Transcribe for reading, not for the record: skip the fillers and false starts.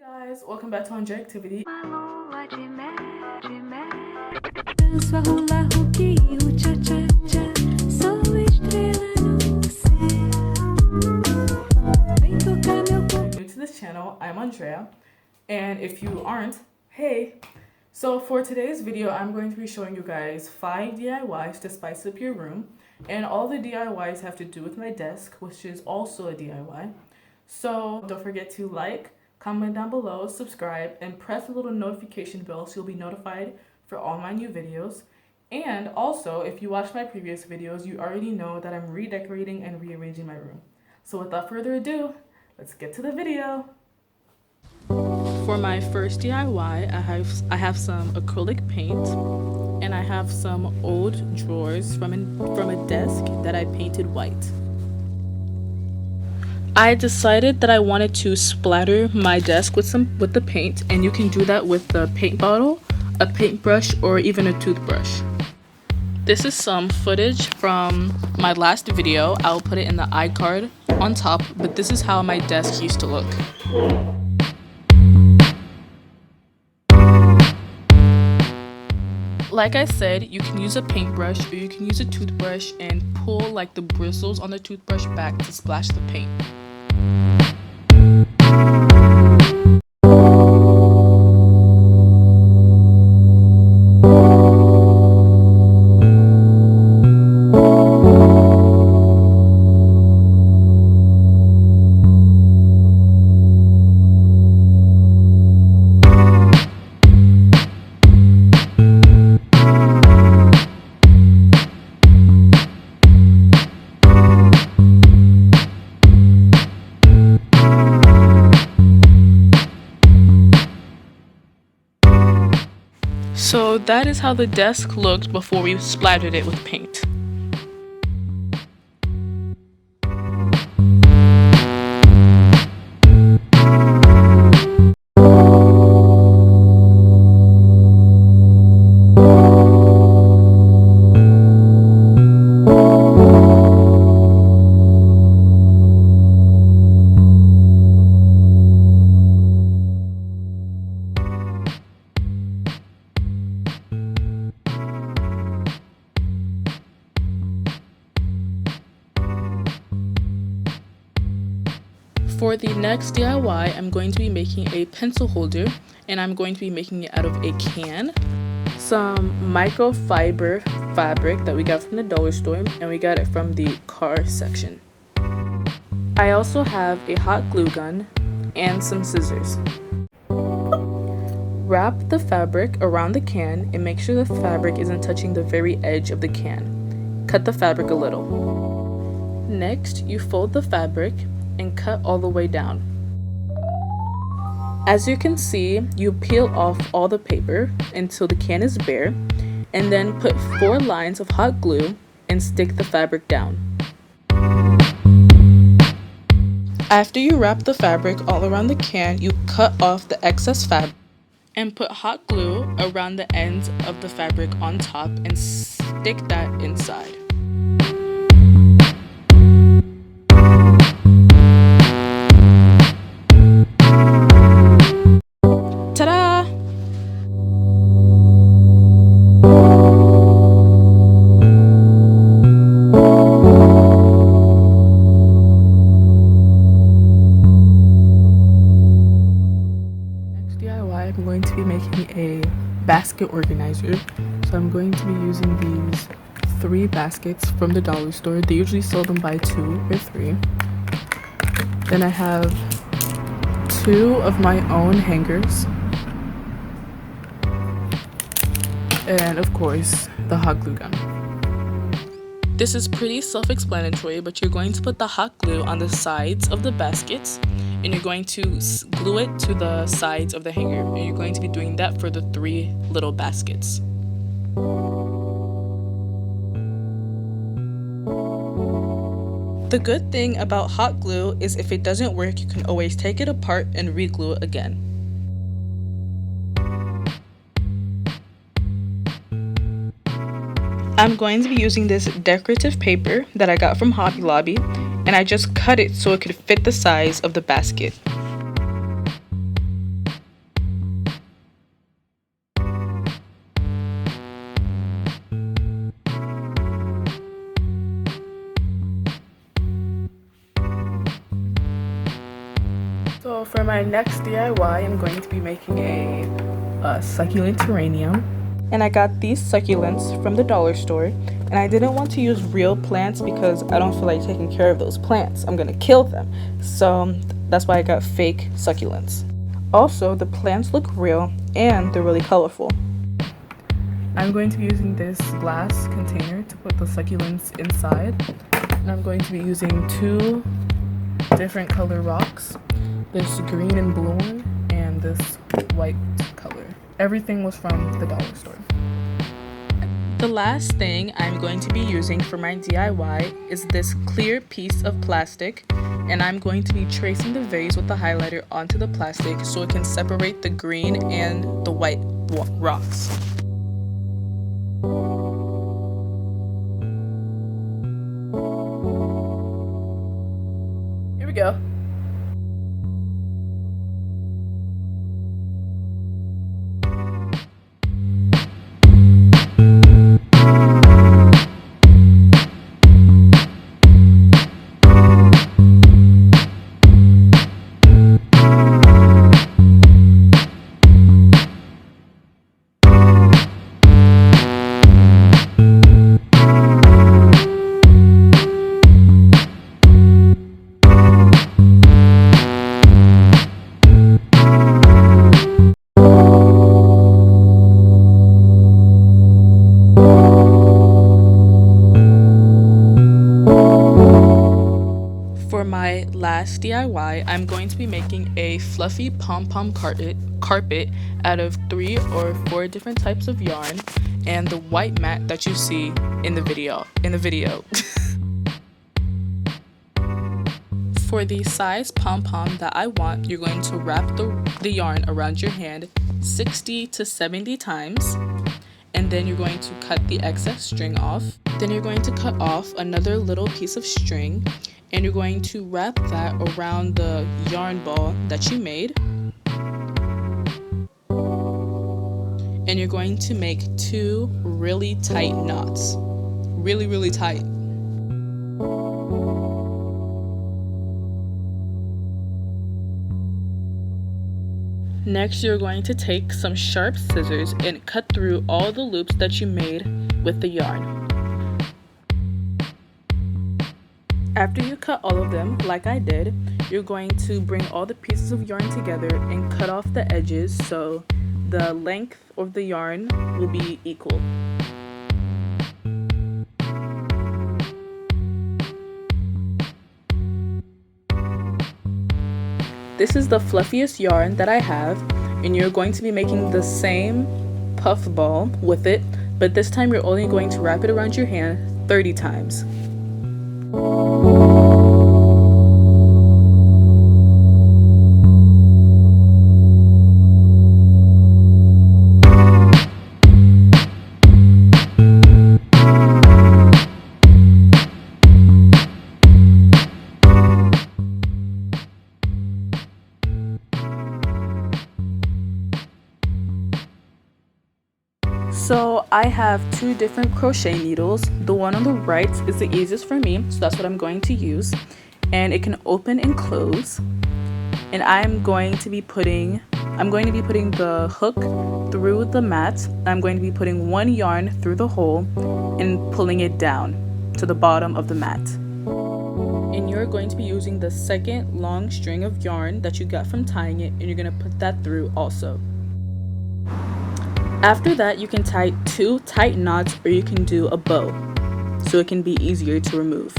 Guys, welcome back to Andreativity. New to this channel, I'm Andrea, and if you aren't, hey. So for today's video, I'm going to be showing you guys 5 DIYs to spice up your room, and all the DIYs have to do with my desk, which is also a DIY. So don't forget to like, comment down below, subscribe, and press the little notification bell so you'll be notified for all my new videos. And also, if you watched my previous videos, you already know that I'm redecorating and rearranging my room. So without further ado, let's get to the video. For my first DIY, I have some acrylic paint, and I have some old drawers from a desk that I painted white. I decided that I wanted to splatter my desk with the paint, and you can do that with the paint bottle, a paintbrush, or even a toothbrush. This is some footage from my last video. I'll put it in the iCard on top, but this is how my desk used to look. Like I said, you can use a paintbrush or you can use a toothbrush and pull like the bristles on the toothbrush back to splash the paint. So that is how the desk looked before we splattered it with paint. For the next DIY, I'm going to be making a pencil holder, and I'm going to be making it out of a can, some microfiber fabric that we got from the dollar store, and we got it from the car section. I also have a hot glue gun and some scissors. Wrap the fabric around the can and make sure the fabric isn't touching the very edge of the can. Cut the fabric a little. Next, you fold the fabric and cut all the way down. As you can see, you peel off all the paper until the can is bare, and then put 4 lines of hot glue and stick the fabric down. After you wrap the fabric all around the can, you cut off the excess fabric and put hot glue around the ends of the fabric on top and stick that inside. Ta-da! Next DIY, I'm going to be making a basket organizer. So I'm going to be using these 3 baskets from the dollar store. They usually sell them by 2 or 3. Then I have 2 of my own hangers. And of course, the hot glue gun. This is pretty self-explanatory, but you're going to put the hot glue on the sides of the baskets, and you're going to glue it to the sides of the hanger, and you're going to be doing that for the 3 little baskets. The good thing about hot glue is if it doesn't work, you can always take it apart and re-glue it again. I'm going to be using this decorative paper that I got from Hobby Lobby, and I just cut it so it could fit the size of the basket. So for my next DIY, I'm going to be making a succulent terrarium. And I got these succulents from the dollar store. And I didn't want to use real plants because I don't feel like taking care of those plants. I'm gonna kill them. So that's why I got fake succulents. Also, the plants look real and they're really colorful. I'm going to be using this glass container to put the succulents inside. And I'm going to be using 2 different color rocks. This green and blue one and this white color. Everything was from the dollar store. The last thing I'm going to be using for my DIY is this clear piece of plastic, and I'm going to be tracing the vase with the highlighter onto the plastic so it can separate the green and the white rocks. Here we go. For my last DIY, I'm going to be making a fluffy pom-pom carpet out of 3 or 4 different types of yarn and the white mat that you see in the video. For the size pom-pom that I want, you're going to wrap the yarn around your hand 60 to 70 times. And then you're going to cut the excess string off. Then you're going to cut off another little piece of string and you're going to wrap that around the yarn ball that you made. And you're going to make 2 really tight knots. Really, really tight. Next, you're going to take some sharp scissors and cut through all the loops that you made with the yarn. After you cut all of them, like I did, you're going to bring all the pieces of yarn together and cut off the edges so the length of the yarn will be equal. This is the fluffiest yarn that I have, and you're going to be making the same puff ball with it, but this time you're only going to wrap it around your hand 30 times. So I have 2 different crochet needles. The one on the right is the easiest for me, so that's what I'm going to use. And it can open and close. And I'm going to be putting the hook through the mat. I'm going to be putting 1 yarn through the hole and pulling it down to the bottom of the mat. And you're going to be using the second long string of yarn that you got from tying it, and you're going to put that through also. After that, you can tie 2 tight knots, or you can do a bow so it can be easier to remove.